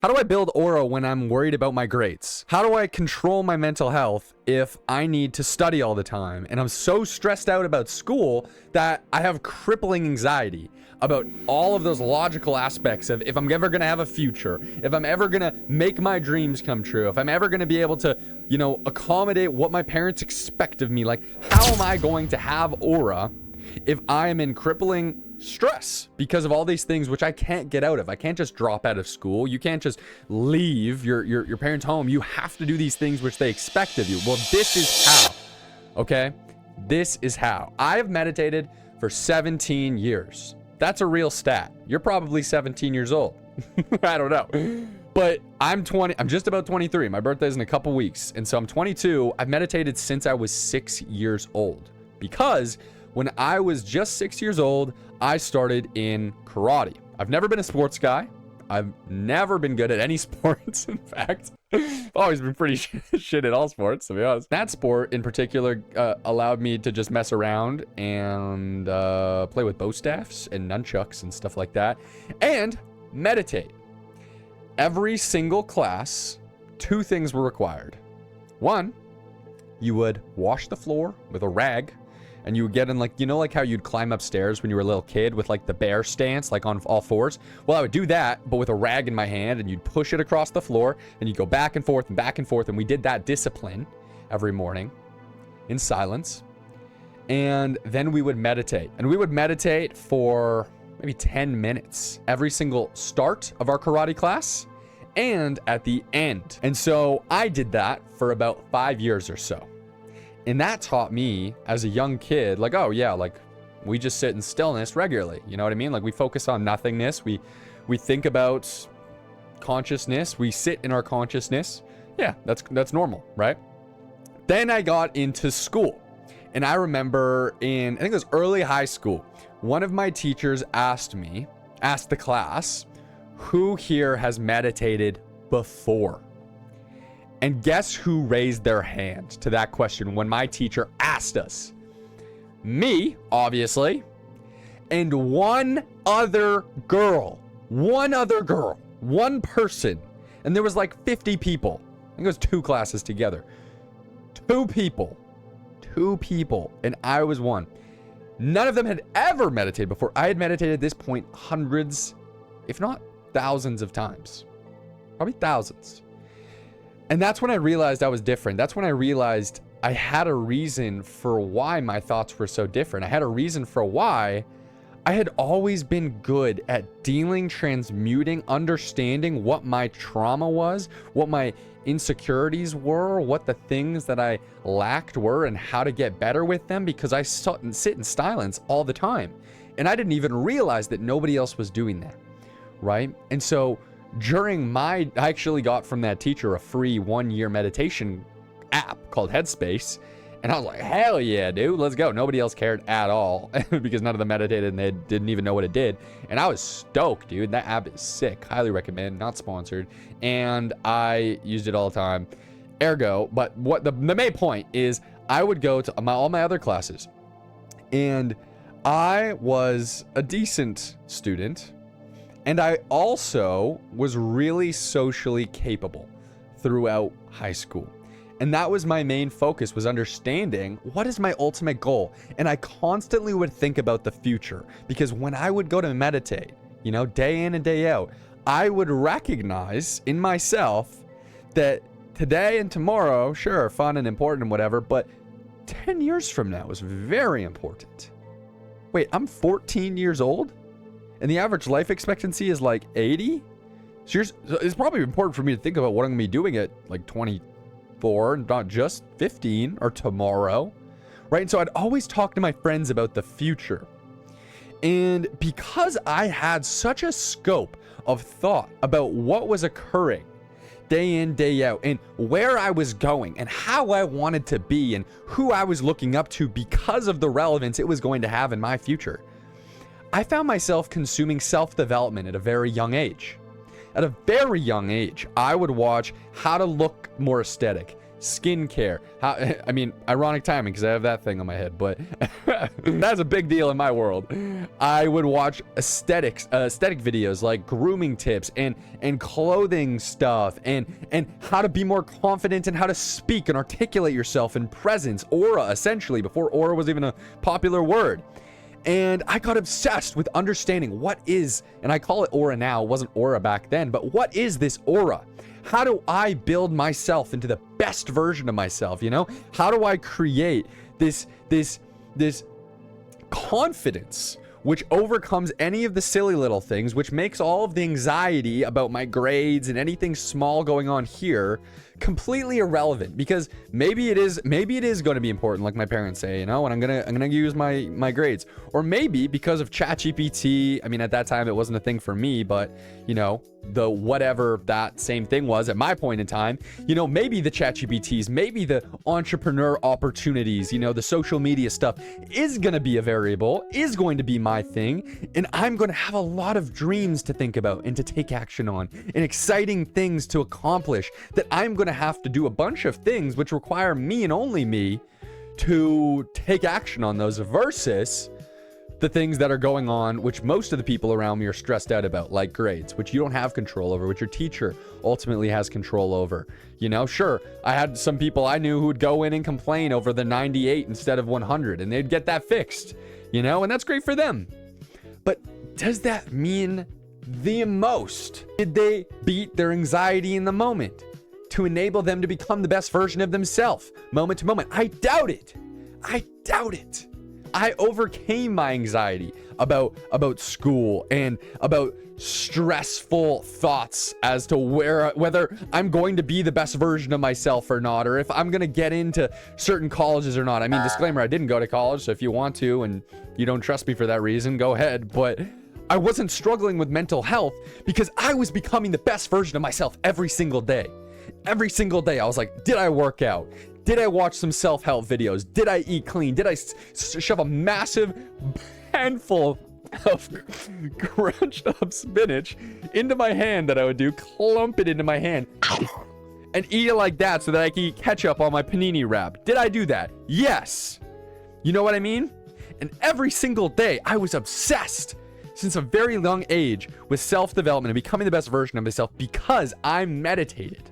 How do I build aura when I'm worried about my grades? How do I control my mental health if I need to study all the time and I'm so stressed out about school that I have crippling anxiety about all of those logical aspects of if I'm ever going to have a future, if I'm ever going to make my dreams come true, if I'm ever going to be able to, accommodate what my parents expect of me? Like, how am I going to have aura if I am in crippling stress because of all these things which I can't get out of? I can't just drop out of school. You can't just leave your parents' home. You have to do these things which they expect of you. Well, this is how. Okay? This is how. I have meditated for 17 years. That's a real stat. You're probably 17 years old. I don't know. But I'm just about 23. My birthday's in a couple weeks. And so I'm 22. I've meditated since I was 6 years old. Because when I was just 6 years old, I started in karate. I've never been a sports guy. I've never been good at any sports, in fact. I've always been pretty shit at all sports, to be honest. That sport in particular allowed me to just mess around and play with bow staffs and nunchucks and stuff like that. And meditate. Every single class, 2 things were required. 1, you would wash the floor with a rag. And you would get in like how you'd climb upstairs when you were a little kid with like the bear stance, like on all fours. Well, I would do that, but with a rag in my hand, and you'd push it across the floor and you'd go back and forth and back and forth. And we did that discipline every morning in silence. And then we would meditate, and we would meditate for maybe 10 minutes every single start of our karate class and at the end. And so I did that for about 5 years or so. And that taught me as a young kid, like, oh yeah, like we just sit in stillness regularly. You know what I mean? Like we focus on nothingness. We think about consciousness. We sit in our consciousness. Yeah, that's normal, right? Then I got into school. And I remember I think it was early high school, one of my teachers asked the class, who here has meditated before? And guess who raised their hand to that question when my teacher asked us? Me, obviously, and one other girl, one person. And there was like 50 people. I think it was 2 classes together. 2 people, and I was one. None of them had ever meditated before. I had meditated at this point hundreds, if not thousands of times. Probably thousands. And that's when I realized I was different. That's when I realized I had a reason for why my thoughts were so different. I had a reason for why I had always been good at dealing, transmuting, understanding what my trauma was, what my insecurities were, what the things that I lacked were, and how to get better with them, because I sit in silence all the time. And I didn't even realize that nobody else was doing that, right? And so I actually got from that teacher a free 1-year meditation app called Headspace. And I was like, hell yeah, dude, let's go. Nobody else cared at all because none of them meditated and they didn't even know what it did. And I was stoked, dude. That app is sick. Highly recommend. Not sponsored. And I used it all the time. Ergo, but what the main point is, I would go to all my other classes. And I was a decent student. And I also was really socially capable throughout high school. And that was my main focus, was understanding what is my ultimate goal. And I constantly would think about the future, because when I would go to meditate, day in and day out, I would recognize in myself that today and tomorrow, sure, fun and important and whatever, but 10 years from now is very important. Wait, I'm 14 years old? And the average life expectancy is like 80? So it's probably important for me to think about what I'm going to be doing at like 24, not just 15 or tomorrow, right? And so I'd always talk to my friends about the future. And because I had such a scope of thought about what was occurring day in, day out, and where I was going and how I wanted to be and who I was looking up to because of the relevance it was going to have in my future, I found myself consuming self-development at a very young age. At a very young age, I would watch how to look more aesthetic, skincare. How, I mean, ironic timing because I have that thing on my head, but that's a big deal in my world. I would watch aesthetic videos like grooming tips and clothing stuff and how to be more confident and how to speak and articulate yourself in presence, aura, essentially, before aura was even a popular word. And I got obsessed with understanding what is, and I call it aura now, it wasn't aura back then, but what is this aura? How do I build myself into the best version of myself, you know? How do I create this confidence which overcomes any of the silly little things, which makes all of the anxiety about my grades and anything small going on here completely irrelevant? Because maybe it is going to be important, like my parents say, you know, and I'm gonna use my grades. Or maybe because of ChatGPT, I mean, at that time it wasn't a thing for me, but you know, the whatever that same thing was at my point in time, you know, maybe the ChatGPTs, maybe the entrepreneur opportunities, you know, the social media stuff is gonna be a variable, is going to be my thing, and I'm gonna have a lot of dreams to think about and to take action on, and exciting things to accomplish that I'm gonna have to do a bunch of things which require me and only me to take action on those, versus the things that are going on, which most of the people around me are stressed out about, like grades, which you don't have control over, which your teacher ultimately has control over. You know, sure, I had some people I knew who would go in and complain over the 98 instead of 100, and they'd get that fixed, you know, and that's great for them. But does that mean the most? Did they beat their anxiety in the moment to enable them to become the best version of themselves, moment to moment? I doubt it. I doubt it. I overcame my anxiety about school and about stressful thoughts as to whether I'm going to be the best version of myself or not, or if I'm going to get into certain colleges or not. I mean, disclaimer, I didn't go to college, so if you want to and you don't trust me for that reason, go ahead. But I wasn't struggling with mental health because I was becoming the best version of myself every single day. Every single day, I was like, did I work out? Did I watch some self-help videos? Did I eat clean? Did I shove a massive handful of crunched up spinach into my hand that I would do, clump it into my hand, and eat it like that so that I can eat ketchup on my panini wrap? Did I do that? Yes. You know what I mean? And every single day, I was obsessed since a very young age with self-development and becoming the best version of myself because I meditated.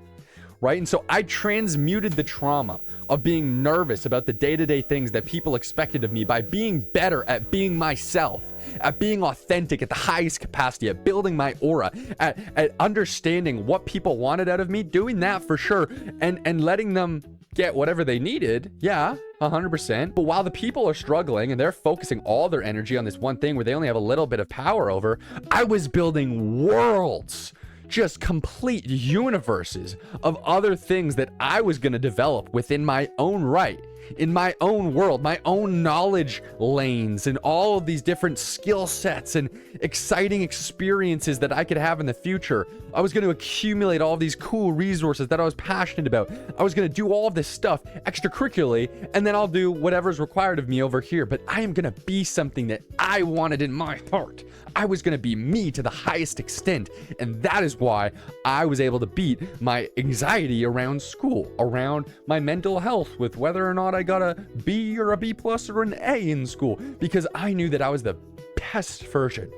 Right? And so I transmuted the trauma of being nervous about the day-to-day things that people expected of me by being better at being myself, at being authentic at the highest capacity, at building my aura, at understanding what people wanted out of me, doing that for sure, and letting them get whatever they needed. Yeah, 100%. But while the people are struggling and they're focusing all their energy on this one thing where they only have a little bit of power over, I was building worlds, just complete universes of other things that I was going to develop within my own right, in my own world, my own knowledge lanes, and all of these different skill sets and exciting experiences that I could have in the future. I was going to accumulate all of these cool resources that I was passionate about. I was going to do all of this stuff extracurricularly, and then I'll do whatever's required of me over here. But I am going to be something that I wanted in my heart. I was going to be me to the highest extent. And that is why I was able to beat my anxiety around school, around my mental health, with whether or not I got a B or a B plus or an A in school, because I knew that I was the best version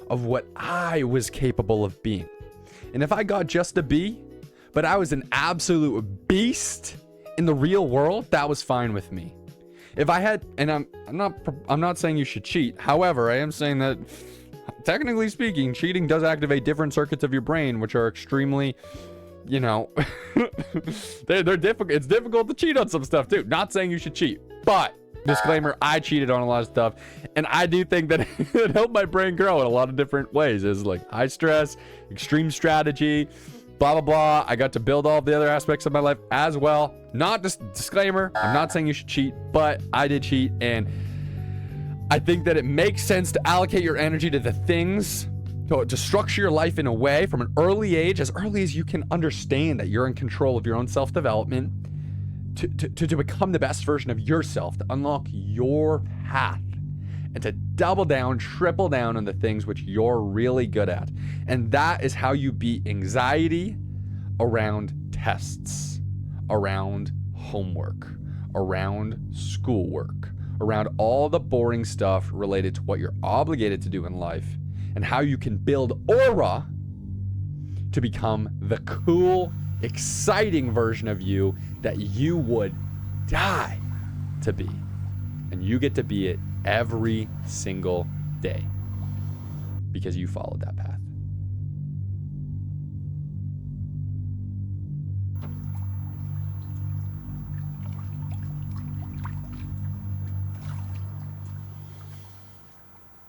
of what I was capable of being. And if I got just a B, but I was an absolute beast in the real world, that was fine with me. If I had, and I'm not saying you should cheat. However, I am saying that technically speaking, cheating does activate different circuits of your brain, which are extremely, you know, they're difficult. It's difficult to cheat on some stuff too. Not saying you should cheat, but disclaimer, I cheated on a lot of stuff, and I do think that it helped my brain grow in a lot of different ways. It's like high stress, extreme strategy, blah, blah, blah. I got to build all the other aspects of my life as well. Not just disclaimer, I'm not saying you should cheat, but I did cheat, and I think that it makes sense to allocate your energy to the things, to structure your life in a way from an early age, as early as you can understand that you're in control of your own self-development, to become the best version of yourself, to unlock your path, and to double down, triple down on the things which you're really good at. And that is how you beat anxiety around tests, around homework, around schoolwork, around all the boring stuff related to what you're obligated to do in life, and how you can build aura to become the cool, exciting version of you that you would die to be. And you get to be it every single day because you followed that path.